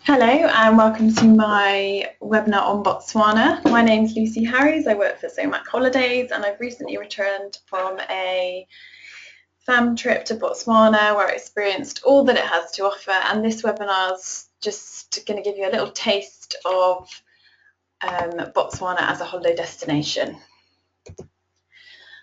Hello and welcome to my webinar on Botswana. My name's Lucy Harries. I work for Zomac Holidays and I've recently returned from a fam trip to Botswana where I experienced all that it has to offer, and this webinar is just going to give you a little taste of Botswana as a holiday destination.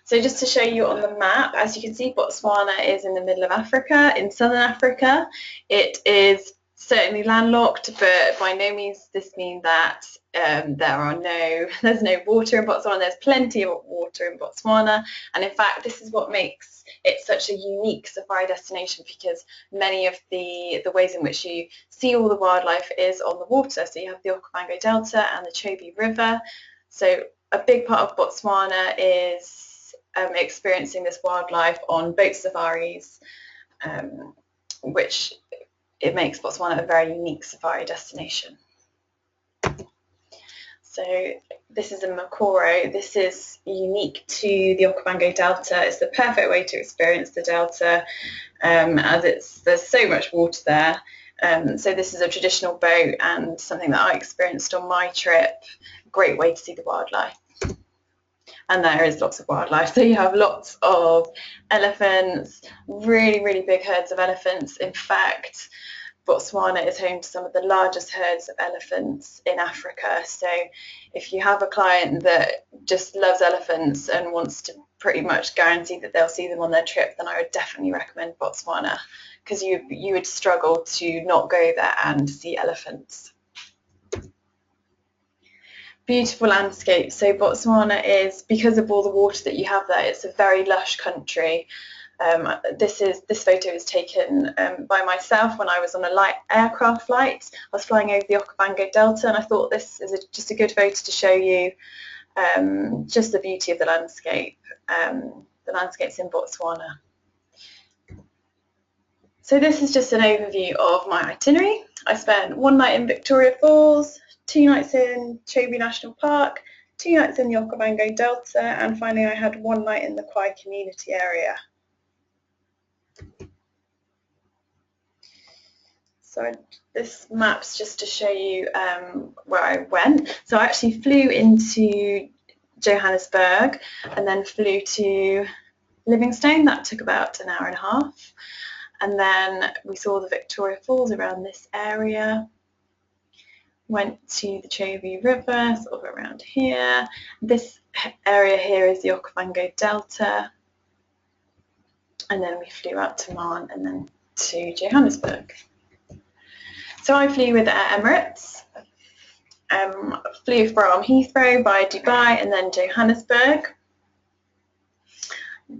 So just to show you on the map, as you can see, Botswana is in the middle of Africa, in southern Africa. It is certainly landlocked, but by no means this means that there's no water in Botswana. There's plenty of water in Botswana, and in fact this is what makes it such a unique safari destination, because many of the ways in which you see all the wildlife is on the water. So you have the Okavango Delta and the Chobe River. So a big part of Botswana is experiencing this wildlife on boat safaris, which it makes Botswana a very unique safari destination. So this is a Makoro. This is unique to the Okavango Delta. It's the perfect way to experience the delta, as there's so much water there. So this is a traditional boat and something that I experienced on my trip. Great way to see the wildlife. And there is lots of wildlife. So you have lots of elephants, really, really big herds of elephants. In fact, Botswana is home to some of the largest herds of elephants in Africa. So if you have a client that just loves elephants and wants to pretty much guarantee that they'll see them on their trip, then I would definitely recommend Botswana, because you would struggle to not go there and see elephants. Beautiful landscape. So Botswana is, because of all the water that you have there, it's a very lush country. This photo is taken by myself when I was on a light aircraft flight. I was flying over the Okavango Delta, and I thought this is just a good photo to show you just the beauty of the landscape. The landscapes in Botswana. So this is just an overview of my itinerary. I spent one night in Victoria Falls, 2 nights in Chobe National Park, 2 nights in the Okavango Delta, and finally I had 1 night in the Khwai Community Area. So this map's just to show you where I went. So I actually flew into Johannesburg and then flew to Livingstone. That took about an hour and a half. And then we saw the Victoria Falls around this area. Went to the Chobe River, sort of around here. This area here is the Okavango Delta. And then we flew out to Man and then to Johannesburg. So I flew with Air Emirates. Flew from Heathrow via Dubai and then Johannesburg.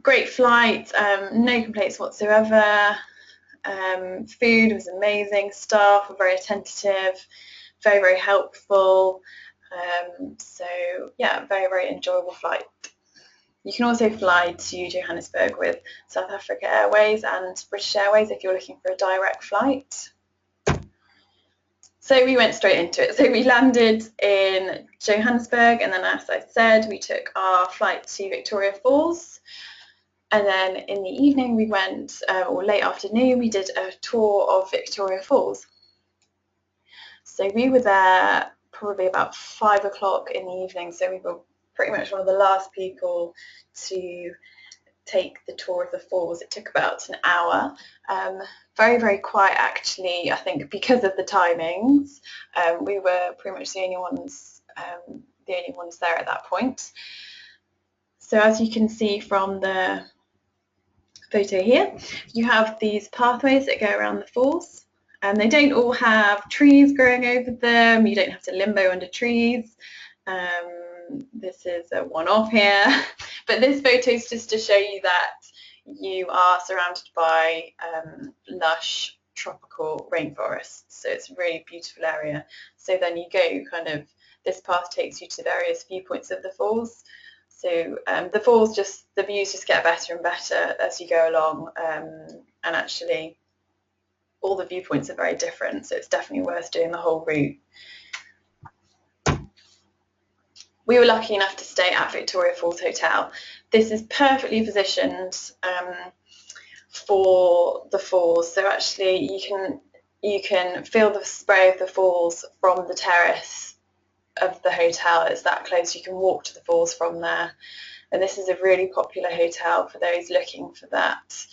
Great flight, no complaints whatsoever. Food was amazing, staff were very attentive, very, very helpful. So yeah, very, very enjoyable flight. You can also fly to Johannesburg with South Africa Airways and British Airways if you're looking for a direct flight. So we went straight into it. So we landed in Johannesburg, and then, as I said, we took our flight to Victoria Falls. And then in the evening we went, or late afternoon, we did a tour of Victoria Falls. So we were there probably about 5 o'clock in the evening, so we were pretty much one of the last people to take the tour of the falls. It took about an hour. Very, very quiet actually, I think because of the timings. We were pretty much the only ones there at that point. So as you can see from the photo here, you have these pathways that go around the falls, and they don't all have trees growing over them. You don't have to limbo under trees. This is a one-off here, but this photo is just to show you that you are surrounded by lush tropical rainforests. So it's a really beautiful area. So then you go this path takes you to various viewpoints of the falls. So the falls, the views just get better and better as you go along, and actually all the viewpoints are very different, so it's definitely worth doing the whole route. We were lucky enough to stay at Victoria Falls Hotel. This is perfectly positioned for the falls, so actually you can you can feel the spray of the falls from the terrace of the hotel. It's that close. You can walk to the falls from there. And this is a really popular hotel for those looking for that,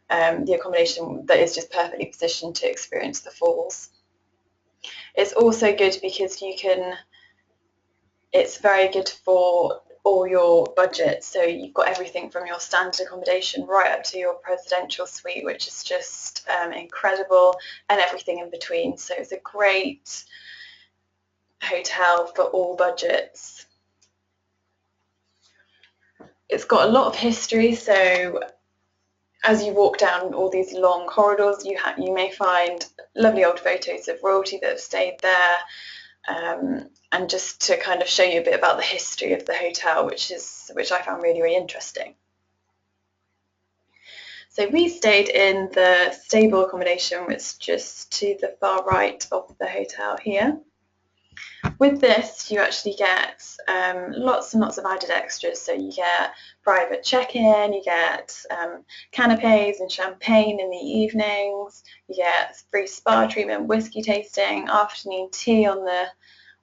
the accommodation that is just perfectly positioned to experience the falls. It's also good because it's very good for all your budget. So you've got everything from your standard accommodation right up to your presidential suite, which is just incredible, and everything in between. So it's a great hotel for all budgets. It's got a lot of history, so as you walk down all these long corridors, you may find lovely old photos of royalty that have stayed there, and just to kind of show you a bit about the history of the hotel, which I found really, really interesting. So we stayed in the stable accommodation, which is just to the far right of the hotel here. With this, you actually get lots and lots of added extras. So you get private check-in, you get canapes and champagne in the evenings, you get free spa treatment, whiskey tasting, afternoon tea on the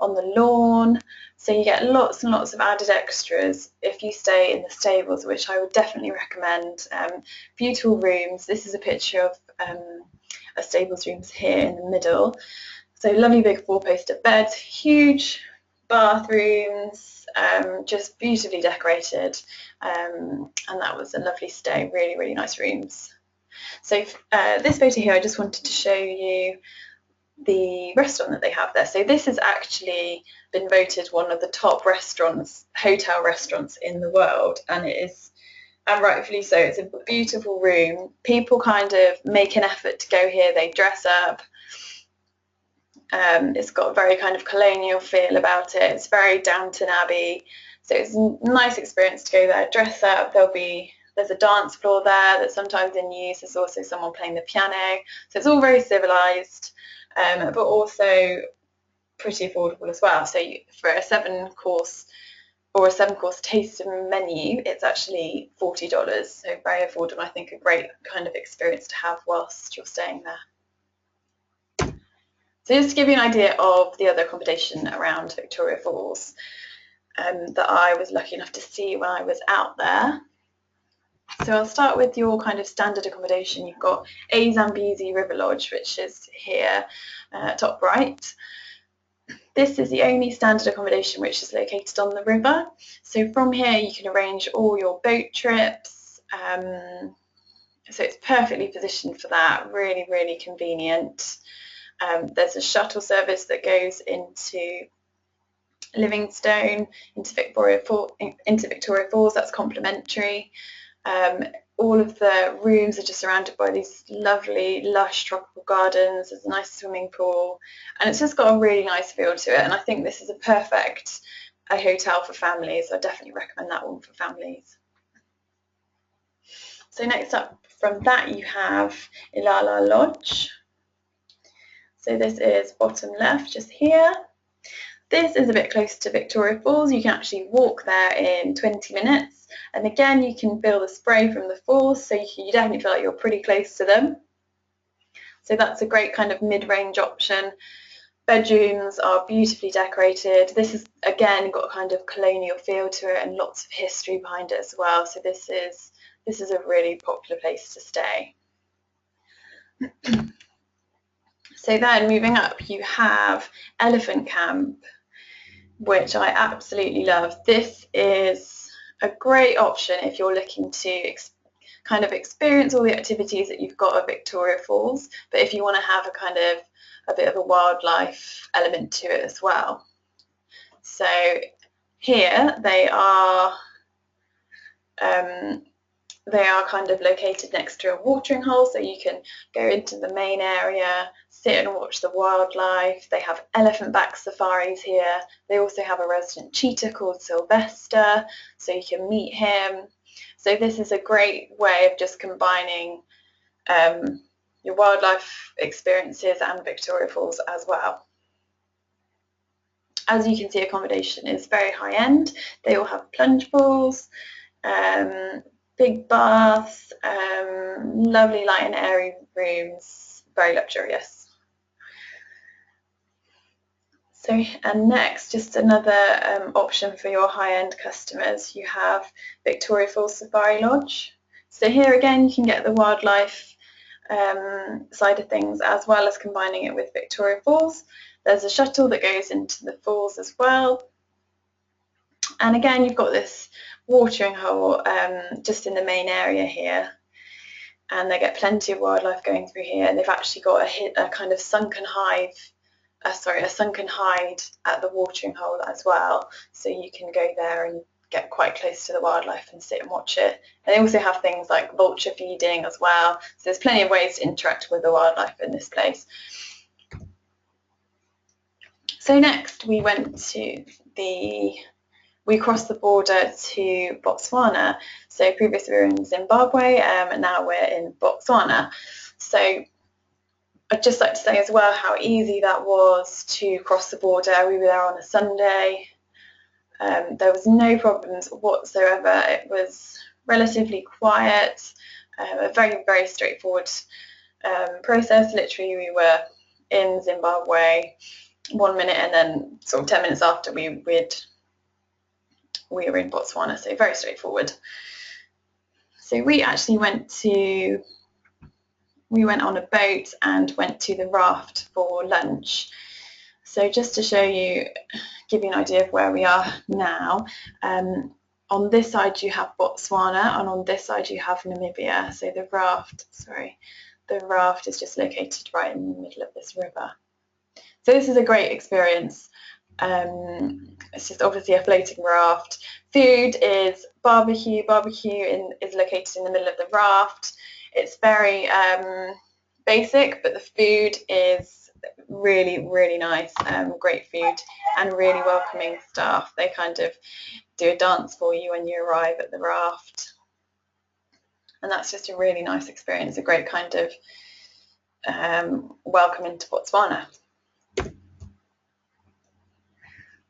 lawn. So you get lots and lots of added extras if you stay in the stables, which I would definitely recommend. Beautiful rooms. This is a picture of a stables rooms here in the middle. So lovely big four-poster beds, huge bathrooms, just beautifully decorated, and that was a lovely stay. Really, really nice rooms. So this photo here, I just wanted to show you the restaurant that they have there. So this has actually been voted one of the top hotel restaurants in the world, and it is, and rightfully so. It's a beautiful room. People kind of make an effort to go here. They dress up. It's got a very kind of colonial feel about it. It's very Downton Abbey, so it's a nice experience to go there, dress up. There's a dance floor there that's sometimes in use. There's also someone playing the piano, so it's all very civilised, but also pretty affordable as well. So for a 7-course tasting menu, it's actually $40, so very affordable. I think a great kind of experience to have whilst you're staying there. So just to give you an idea of the other accommodation around Victoria Falls that I was lucky enough to see when I was out there. So I'll start with your kind of standard accommodation. You've got A Zambezi River Lodge, which is here, top right. This is the only standard accommodation which is located on the river. So from here you can arrange all your boat trips. So it's perfectly positioned for that, really, really convenient. There's a shuttle service that goes into Livingstone, into Victoria Falls, that's complimentary. All of the rooms are just surrounded by these lovely, lush tropical gardens. There's a nice swimming pool, and it's just got a really nice feel to it. And I think this is a perfect hotel for families. I definitely recommend that one for families. So next up from that, you have Ilala Lodge. So this is bottom left, just here. This is a bit closer to Victoria Falls. You can actually walk there in 20 minutes. And again, you can feel the spray from the falls, so you definitely feel like you're pretty close to them. So that's a great kind of mid-range option. Bedrooms are beautifully decorated. This is, again, got a kind of colonial feel to it and lots of history behind it as well. So this is a really popular place to stay. So then moving up, you have Elephant Camp, which I absolutely love. This is a great option if you're looking to kind of experience all the activities that you've got at Victoria Falls, but if you want to have a bit of a wildlife element to it as well. So here they are kind of located next to a watering hole, so you can go into the main area, sit and watch the wildlife. They have elephant-back safaris here. They also have a resident cheetah called Sylvester, so you can meet him. So this is a great way of just combining your wildlife experiences and Victoria Falls as well. As you can see, accommodation is very high-end. They all have plunge pools, big baths, lovely light and airy rooms, very luxurious. So, and next, just another option for your high-end customers, you have Victoria Falls Safari Lodge. So here again, you can get the wildlife side of things as well as combining it with Victoria Falls. There's a shuttle that goes into the falls as well. And again, you've got this watering hole just in the main area here. And they get plenty of wildlife going through here. And they've actually got a kind of sunken hide at the watering hole as well. So you can go there and get quite close to the wildlife and sit and watch it. And they also have things like vulture feeding as well. So there's plenty of ways to interact with the wildlife in this place. So next we crossed the border to Botswana. So previously we were in Zimbabwe and now we're in Botswana. So I'd just like to say as well how easy that was to cross the border. We were there on a Sunday. There was no problems whatsoever. It was relatively quiet, a very, very straightforward process. Literally, we were in Zimbabwe 1 minute and then sort of 10 minutes after we were in Botswana, so very straightforward. So we actually we went on a boat and went to the raft for lunch. So just to give you an idea of where we are now, on this side you have Botswana and on this side you have Namibia. So the raft is just located right in the middle of this river. So this is a great experience. It's just obviously a floating raft. Food is barbecue. Barbecue is located in the middle of the raft. It's very basic, but the food is really, really nice. Great food and really welcoming staff. They kind of do a dance for you when you arrive at the raft. And that's just a really nice experience, a great kind of welcome into Botswana.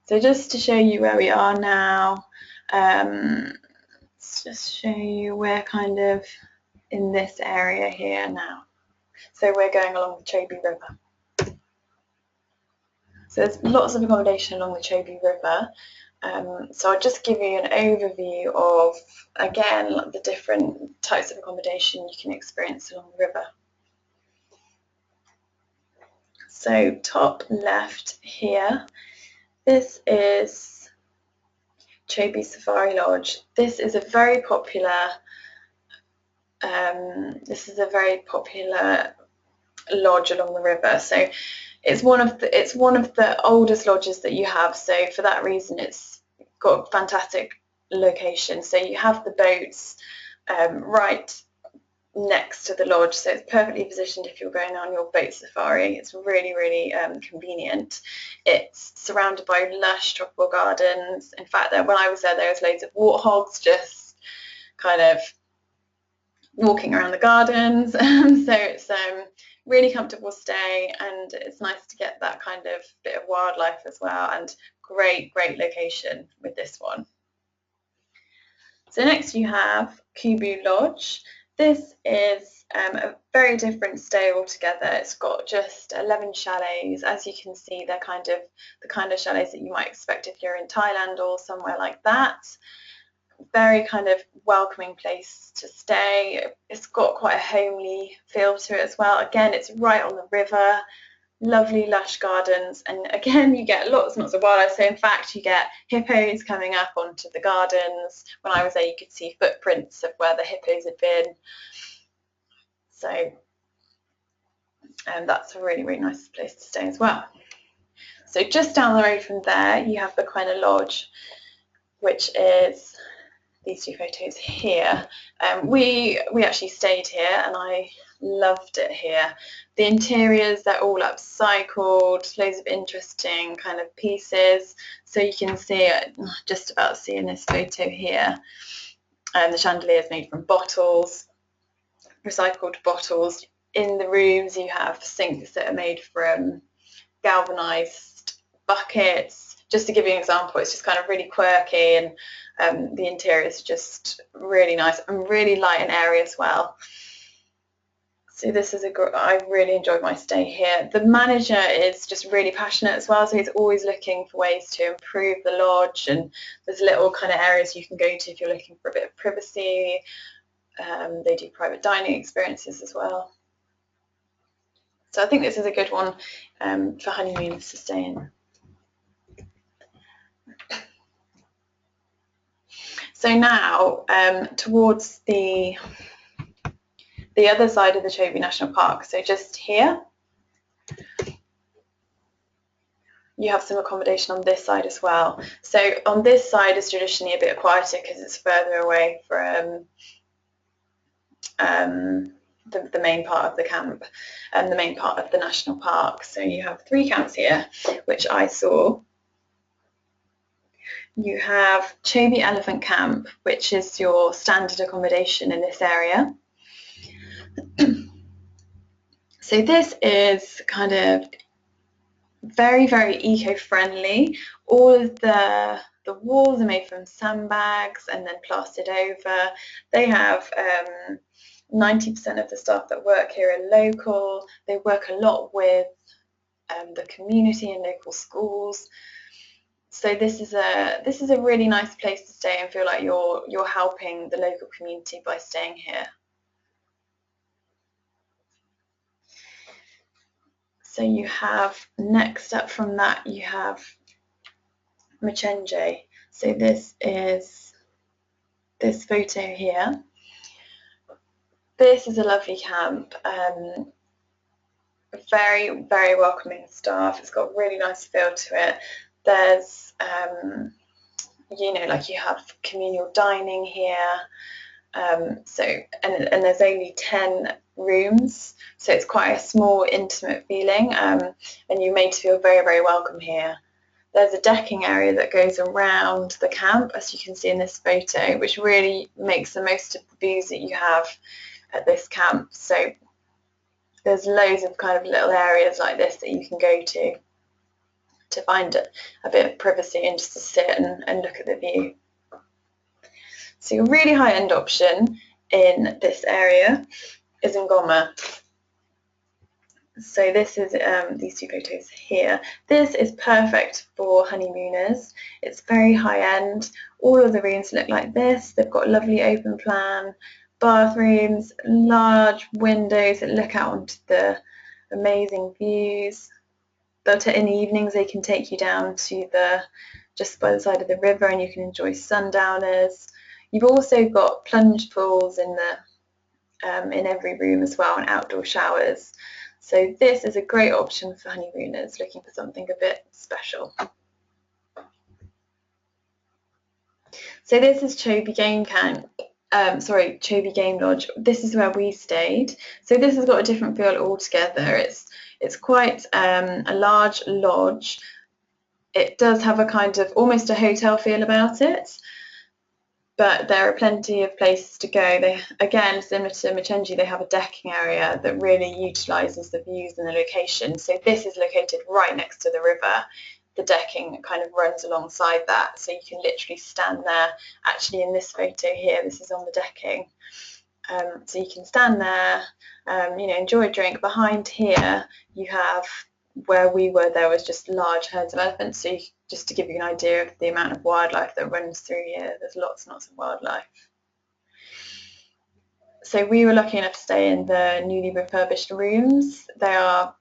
So just to show you where we are now, let's just show you we're kind of in this area here now. So we're going along the Chobe River. So there's lots of accommodation along the Chobe River. So I'll just give you an overview of, again, the different types of accommodation you can experience along the river. So top left here, this is Chobe Safari Lodge. This is a very popular lodge along the river. So it's one of the oldest lodges that you have. So for that reason, it's got a fantastic location. So you have the boats right next to the lodge, so it's perfectly positioned if you're going on your boat safari. It's really, really convenient. It's surrounded by lush tropical gardens. In fact, when I was there was loads of warthogs just kind of walking around the gardens. So it's really comfortable stay, and it's nice to get that kind of bit of wildlife as well, and great location with this one. So next you have Kubu Lodge. This is a very different stay altogether. It's got just 11 chalets. As you can see, they're kind of the kind of chalets that you might expect if you're in Thailand or somewhere like that. Very kind of welcoming place to stay. It's got quite a homely feel to it as well. Again, it's right on the river. Lovely lush gardens, and again you get lots and lots of wildlife. So in fact you get hippos coming up onto the gardens. When I was there you could see footprints of where the hippos had been. So that's a really, really nice place to stay as well. So just down the road from there you have the Khwai Lodge, which is these two photos here. We actually stayed here and I loved it here. The interiors, they're all upcycled, loads of interesting kind of pieces. So you can see it, just about see in this photo here. The chandelier is made from bottles, recycled bottles. In the rooms you have sinks that are made from galvanized buckets. Just to give you an example, it's just kind of really quirky, and the interior is just really nice and really light and airy as well. So this is I really enjoyed my stay here. The manager is just really passionate as well, so he's always looking for ways to improve the lodge, and there's little kind of areas you can go to if you're looking for a bit of privacy. They do private dining experiences as well. So I think this is a good one for honeymooners to stay in. So now towards the other side of the Chobe National Park, so just here, you have some accommodation on this side as well. So on this side is traditionally a bit quieter because it's further away from the main part of the camp and the main part of the national park. So you have 3 camps here, which I saw. You have Chobe Elephant Camp, which is your standard accommodation in this area. So this is kind of very, very eco-friendly. All of the walls are made from sandbags and then plastered over. They have 90% of the staff that work here are local. They work a lot with the community and local schools. So this is a really nice place to stay and feel like you're helping the local community by staying here. So you have, next up from that, you have Mchenje. So this is this photo here. This is a lovely camp. Very, very welcoming staff. It's got a really nice feel to it. There's, you know, like you have communal dining here. So there's only 10 rooms, so it's quite a small, intimate feeling, and you're made to feel very, very welcome here. There's a decking area that goes around the camp, as you can see in this photo, which really makes the most of the views that you have at this camp. So there's loads of kind of little areas like this that you can go to find a bit of privacy and just to sit and look at the view. So a really high-end option in this area is Ngoma. So this is these 2 photos here. This is perfect for honeymooners. It's very high-end. All of the rooms look like this. They've got lovely open plan bathrooms, large windows that look out onto the amazing views. But in the evenings they can take you down to just by the side of the river, and you can enjoy sundowners. You've also got plunge pools in every room as well, and outdoor showers. So this is a great option for honeymooners looking for something a bit special. So this is Chobe Game Camp. Chobe Game Lodge. This is where we stayed. So this has got a different feel altogether. It's quite a large lodge. It does have a kind of almost a hotel feel about it, but there are plenty of places to go. They, again, similar to Mchenje, they have a decking area that really utilises the views and the location. So this is located right next to the river. The decking kind of runs alongside that, so you can literally stand there. Actually, in this photo here, this is on the decking. So you can stand there, you know, enjoy a drink. Behind here, you have where we were. There was just large herds of elephants. So just to give you an idea of the amount of wildlife that runs through here, there's lots and lots of wildlife. So we were lucky enough to stay in the newly refurbished rooms. They are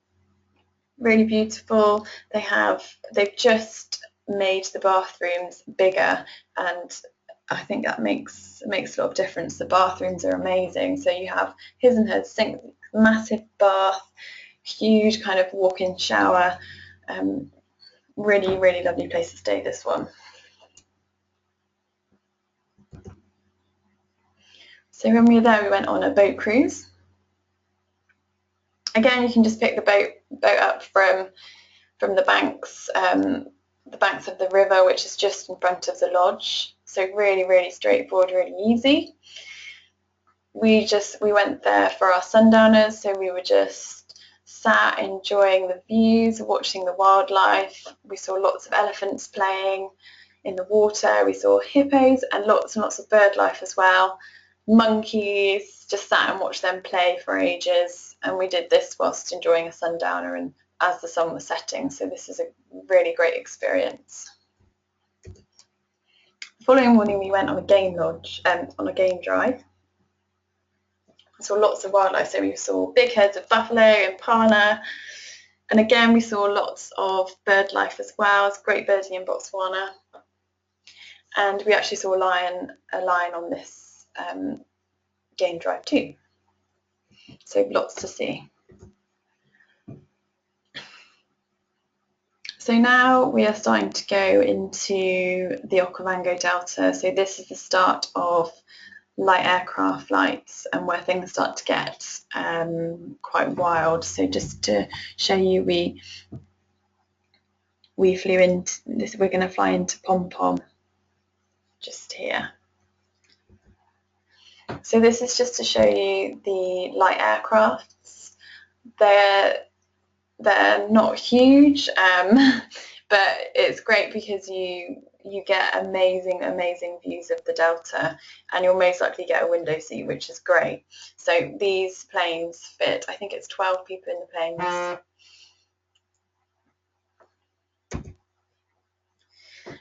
really beautiful. They've just made the bathrooms bigger, and I think that makes a lot of difference. The bathrooms are amazing. So you have his and hers sink, massive bath, huge kind of walk-in shower. Really, really lovely place to stay, this one. So when we were there, we went on a boat cruise. Again, you can just pick the boat up from the banks of the river, which is just in front of the lodge. So really, really straightforward, really easy. We went there for our sundowners, so we were just sat enjoying the views, watching the wildlife. We saw lots of elephants playing in the water. We saw hippos and lots of bird life as well. monkeys, just sat and watched them play for ages, and we did this whilst enjoying a sundowner and as the sun was setting, so this is a really great experience. The following morning we went on a game lodge, on a game drive. We saw lots of wildlife, so we saw big herds of buffalo, impala, and again we saw lots of bird life as well. It's great birding in Botswana, and we actually saw a lion on this game drive too, so lots to see. So now we are starting to go into the Okavango Delta. So this is the start of light aircraft flights and where things start to get quite wild. So just to show you, we flew into this. We're going to fly into Pom Pom just here. So this is just to show you the light aircrafts. They're not huge, but it's great because you get amazing views of the Delta, and you'll most likely get a window seat, which is great. So these planes fit, I think it's 12 people in the planes.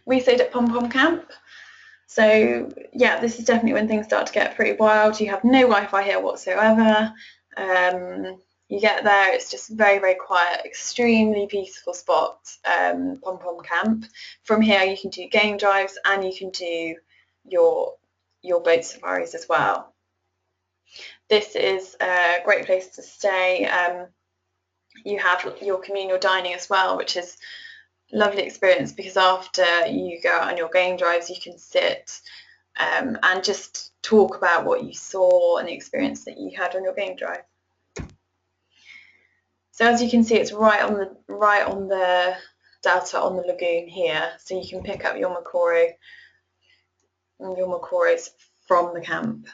We stayed at Pom Pom Camp. So yeah, this is definitely when things start to get pretty wild. You have no Wi-Fi here whatsoever. You get there, it's just very quiet, extremely peaceful spot, Pom Pom Camp. From here you can do game drives and you can do your boat safaris as well. This is a great place to stay. You have your communal dining as well, which is a lovely experience because after you go out on your game drives you can sit and just talk about what you saw and the experience that you had on your game drive. So as you can see, it's right on the delta on the lagoon here, so you can pick up your Makoro and your Makoros from the camp.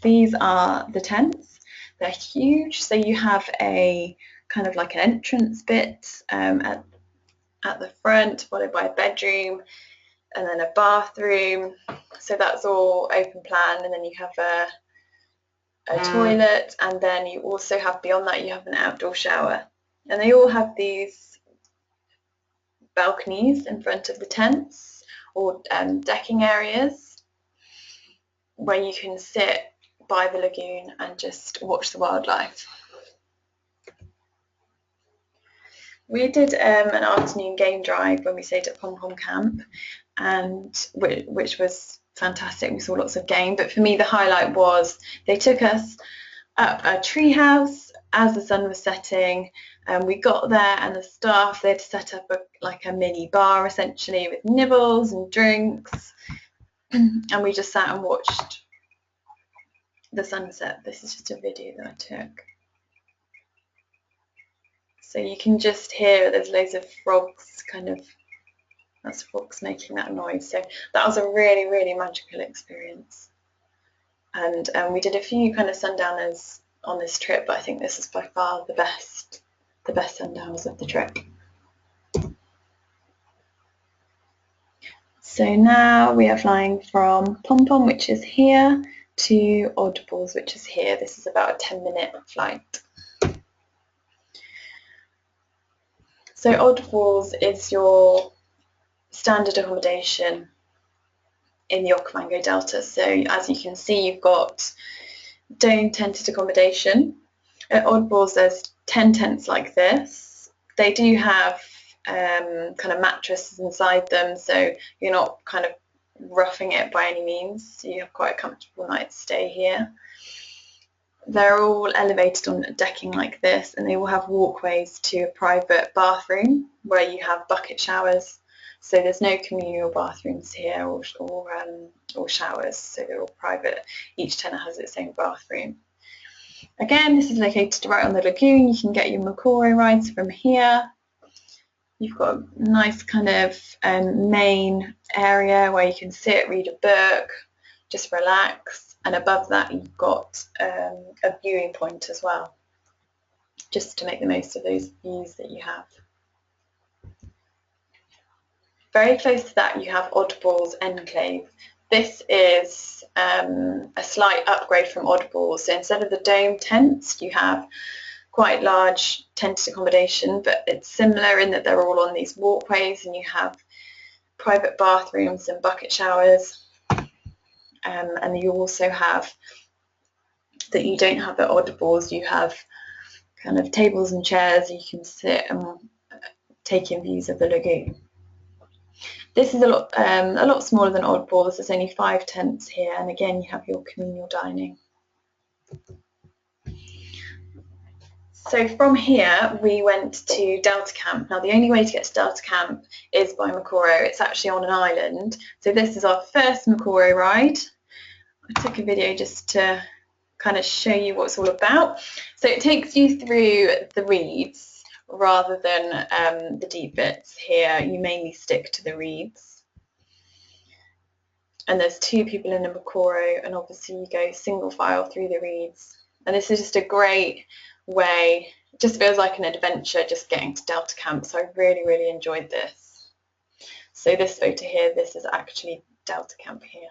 These are the tents. They're huge, so you have a kind of like an entrance bit at the front, followed by a bedroom and then a bathroom. So that's all open plan, and then you have a toilet, and then you also have, beyond that, you have an outdoor shower. And they all have these balconies in front of the tents, or decking areas where you can sit by the lagoon and just watch the wildlife. We did an afternoon game drive when we stayed at Pom Pom Camp, and which was fantastic. We saw lots of game, but for me the highlight was they took us up a tree house as the sun was setting, and we got there and the staff, they'd set up like a mini bar essentially with nibbles and drinks, and we just sat and watched the sunset. This is just a video that I took. So you can just hear there's loads of frogs, that's frogs making that noise. So that was a really magical experience. And we did a few kind of sundowners on this trip, but I think this is by far the best sundowners of the trip. So now we are flying from Pom Pom, which is here, to Oddballs, which is here. This is about a 10-minute flight. So Oddballs is your standard accommodation in the Okavango Delta. So as you can see, you've got dome tented accommodation. At Oddballs there's 10 tents like this. They do have kind of mattresses inside them, so you're not kind of roughing it by any means. You have quite a comfortable night's stay here. They're all elevated on decking like this, and they will have walkways to a private bathroom where you have bucket showers. So there's no communal bathrooms here or showers, so they're all private. Each tent has its own bathroom. Again, this is located right on the lagoon. You can get your Makoro rides from here. You've got a nice kind of main area where you can sit, read a book, just relax. And above that you've got a viewing point as well, just to make the most of those views that you have. Very close to that you have Oddballs Enclave. This is a slight upgrade from Oddball. So instead of the dome tents, you have quite large tented accommodation, but it's similar in that they're all on these walkways and you have private bathrooms and bucket showers. And you also have that you don't have at Oddballs, you have kind of tables and chairs you can sit and take in views of the lagoon. This is a lot smaller than Oddballs. There's only 5 tents here, and again you have your communal dining. So from here we went to Delta Camp. Now the only way to get to Delta Camp is by Makoro. It's actually on an island. So this is our first Makoro ride. I took a video just to kind of show you what it's all about. So it takes you through the reeds rather than the deep bits. Here you mainly stick to the reeds. And there's 2 people in a Makoro, and obviously you go single file through the reeds. And this is just a great way, it just feels like an adventure just getting to Delta Camp, so I really enjoyed this. So this photo here, this is actually Delta Camp here.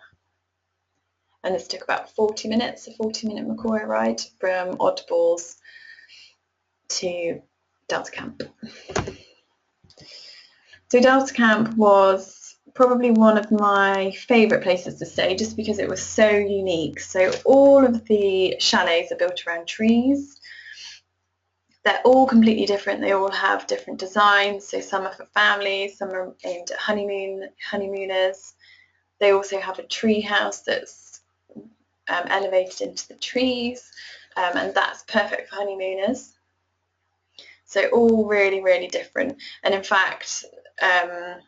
And this took about 40 minutes, a 40-minute Makoro ride from Oddballs to Delta Camp. So Delta Camp was probably one of my favourite places to stay just because it was so unique. So all of the chalets are built around trees. They're all completely different. They all have different designs. So some are for families, some are aimed at honeymooners. They also have a tree house that's elevated into the trees, and that's perfect for honeymooners. So all really different. And in fact, they're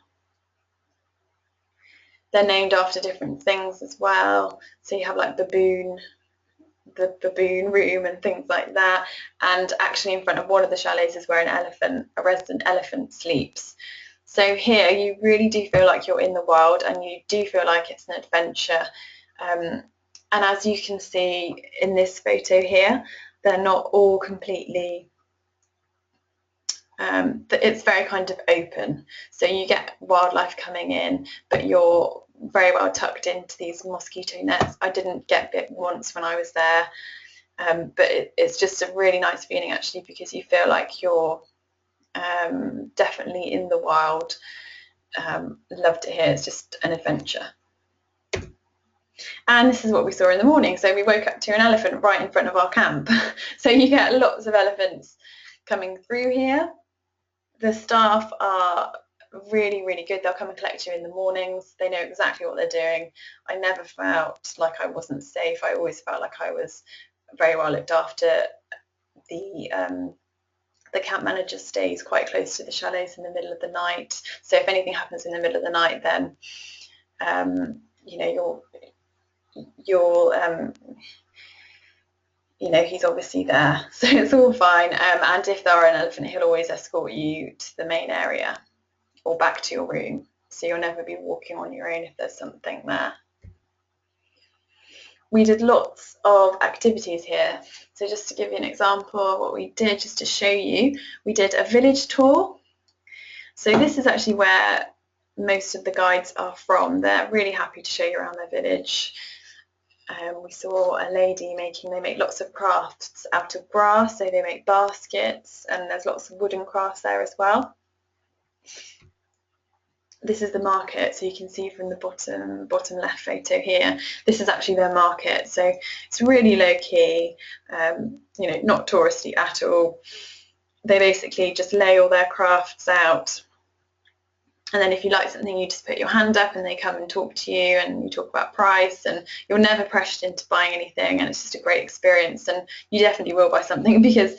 named after different things as well. So you have like the baboon room and things like that. And actually in front of one of the chalets is where a resident elephant sleeps. So here you really do feel like you're in the wild, and you do feel like it's an adventure. And as you can see in this photo here, they're not all completely it's very kind of open, so you get wildlife coming in, but you're very well tucked into these mosquito nets. I didn't get bit once when I was there, but it's just a really nice feeling actually, because you feel like you're definitely in the wild. Loved it here. It's just an adventure. And this is what we saw in the morning. So we woke up to an elephant right in front of our camp. So you get lots of elephants coming through here. The staff are really good. They'll come and collect you in the mornings. They know exactly what they're doing. I never felt like I wasn't safe. I always felt like I was very well looked after. The camp manager stays quite close to the chalets in the middle of the night. So if anything happens in the middle of the night, then you know, he's obviously there, so it's all fine. And if there are an elephant, he'll always escort you to the main area or back to your room, so you'll never be walking on your own if there's something there. We did lots of activities here. So just to give you an example of what we did, just to show you, we did a village tour. So this is actually where most of the guides are from. They're really happy to show you around their village. We saw a lady they make lots of crafts out of grass, so they make baskets, and there's lots of wooden crafts there as well. This is the market, so you can see from the bottom left photo here, this is actually their market. So it's really low key, not touristy at all. They basically just lay all their crafts out, and then if you like something, you just put your hand up and they come and talk to you, and you talk about price, and you're never pressured into buying anything, and it's just a great experience. And you definitely will buy something because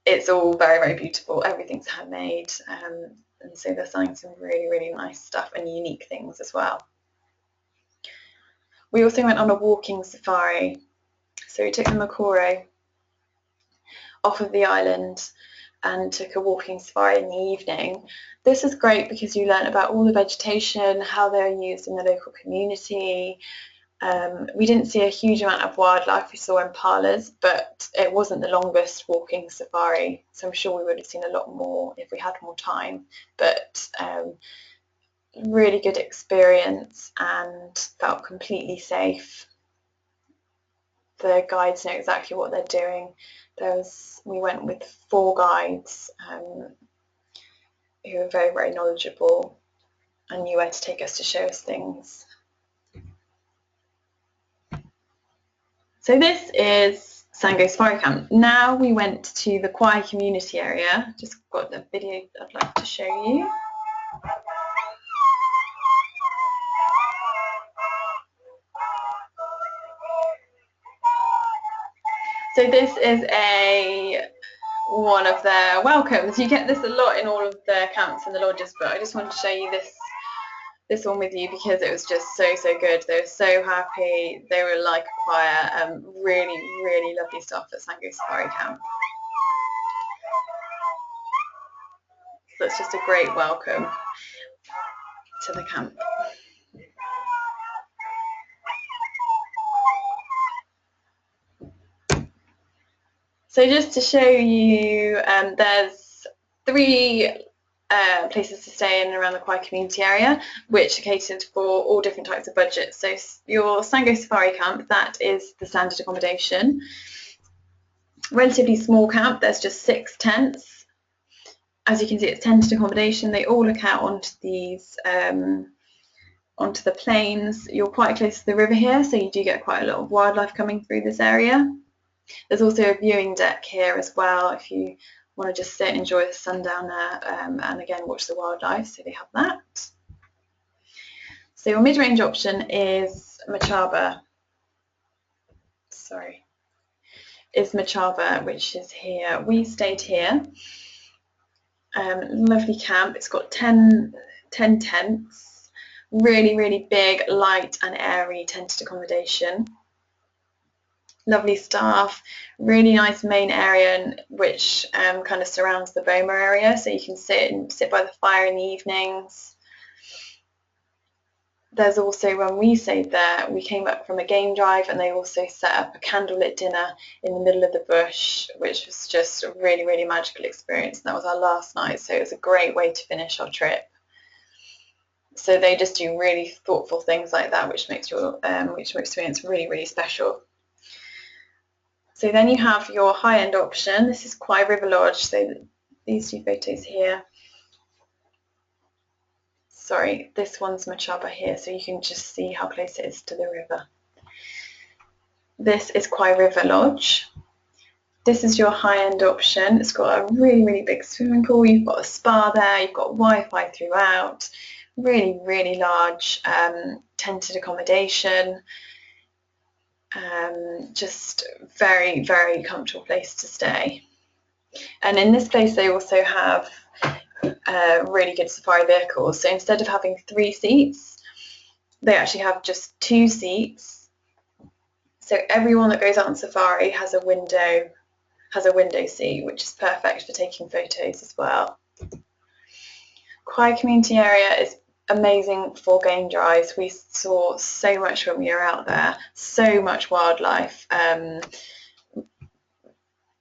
it's all very beautiful. Everything's handmade, and so they're selling some really nice stuff and unique things as well. We also went on a walking safari. So we took the Makoro off of the island and took a walking safari in the evening. This is great because you learn about all the vegetation, how they're used in the local community. We didn't see a huge amount of wildlife. We saw impalas, but it wasn't the longest walking safari, so I'm sure we would have seen a lot more if we had more time. But really good experience and felt completely safe. The guides know exactly what they're doing. We went with 4 guides who were very, very knowledgeable and knew where to take us to show us things. So this is Sango Safari Camp. Now we went to the Khwai Community Area. Just got the video I'd like to show you. So this is one of their welcomes. You get this a lot in all of the camps and the lodges, but I just wanted to show you this one with you because it was just so good. They were so happy. They were like a choir. Really, really lovely stuff at Sango Safari Camp. So it's just a great welcome to the camp. So just to show you, there's 3 places to stay in and around the Khwai Community Area, which are catered for all different types of budgets. So your Sango Safari Camp, that is the standard accommodation. Relatively small camp, there's just 6 tents. As you can see, it's tented accommodation. They all look out onto these onto the plains. You're quite close to the river here, so you do get quite a lot of wildlife coming through this area. There's also a viewing deck here as well if you want to just sit and enjoy the sundown there, and again watch the wildlife, so they have that. So your mid-range option is Machaba, which is here. We stayed here. Lovely camp. It's got 10 tents, really big, light and airy tented accommodation. Lovely staff, really nice main area which kind of surrounds the boma area, so you can sit by the fire in the evenings. There's also, when we stayed there, we came up from a game drive and they also set up a candlelit dinner in the middle of the bush, which was just a really magical experience. And that was our last night, so it was a great way to finish our trip. So they just do really thoughtful things like that, which makes your experience really special. So then you have your high-end option. This is Khwai River Lodge. So these 2 photos here. Sorry, this one's Machaba here, so you can just see how close it is to the river. This is Khwai River Lodge. This is your high-end option. It's got a really big swimming pool. You've got a spa there. You've got Wi-Fi throughout. Really large tented accommodation. Just very comfortable place to stay. And in this place they also have really good safari vehicles. So instead of having 3 seats, they actually have just 2 seats. So everyone that goes out on safari has a window seat, which is perfect for taking photos as well. Khwai Community Area is amazing for game drives. We saw so much when we were out there, so much wildlife.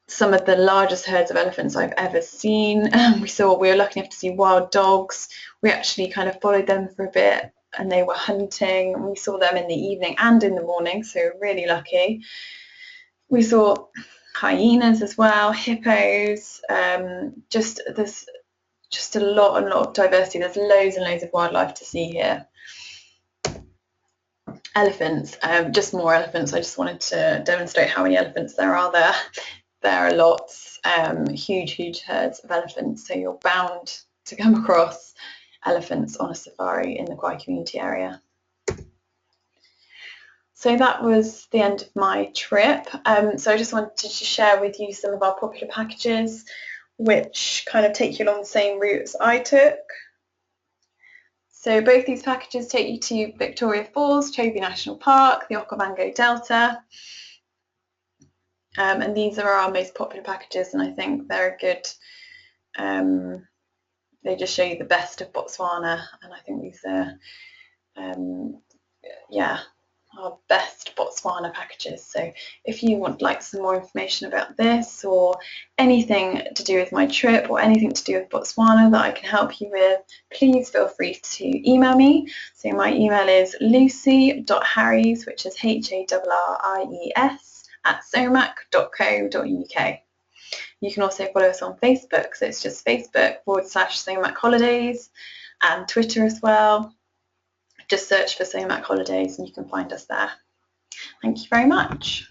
Some of the largest herds of elephants I've ever seen. We were lucky enough to see wild dogs. We actually kind of followed them for a bit and they were hunting. We saw them in the evening and in the morning, so we're really lucky. We saw hyenas as well, hippos. There's just a lot of diversity. There's loads and loads of wildlife to see here. Elephants, just more elephants. I just wanted to demonstrate how many elephants there are there. There are lots, huge herds of elephants, so you're bound to come across elephants on a safari in the Khwai Community Area. So that was the end of my trip. So I just wanted to share with you some of our popular packages which kind of take you along the same route as I took. So both these packages take you to Victoria Falls, Chobe National Park, the Okavango Delta. And these are our most popular packages, and I think they're good. They just show you the best of Botswana, and I think these are, our best Botswana packages. So if you want like some more information about this or anything to do with my trip or anything to do with Botswana that I can help you with, please feel free to email me. So my email is lucy.harries, which is HARRIES @somac.co.uk. You can also follow us on Facebook, so it's just Facebook.com/Somac Holidays, and Twitter as well. Just search for Somac Holidays and you can find us there. Thank you very much.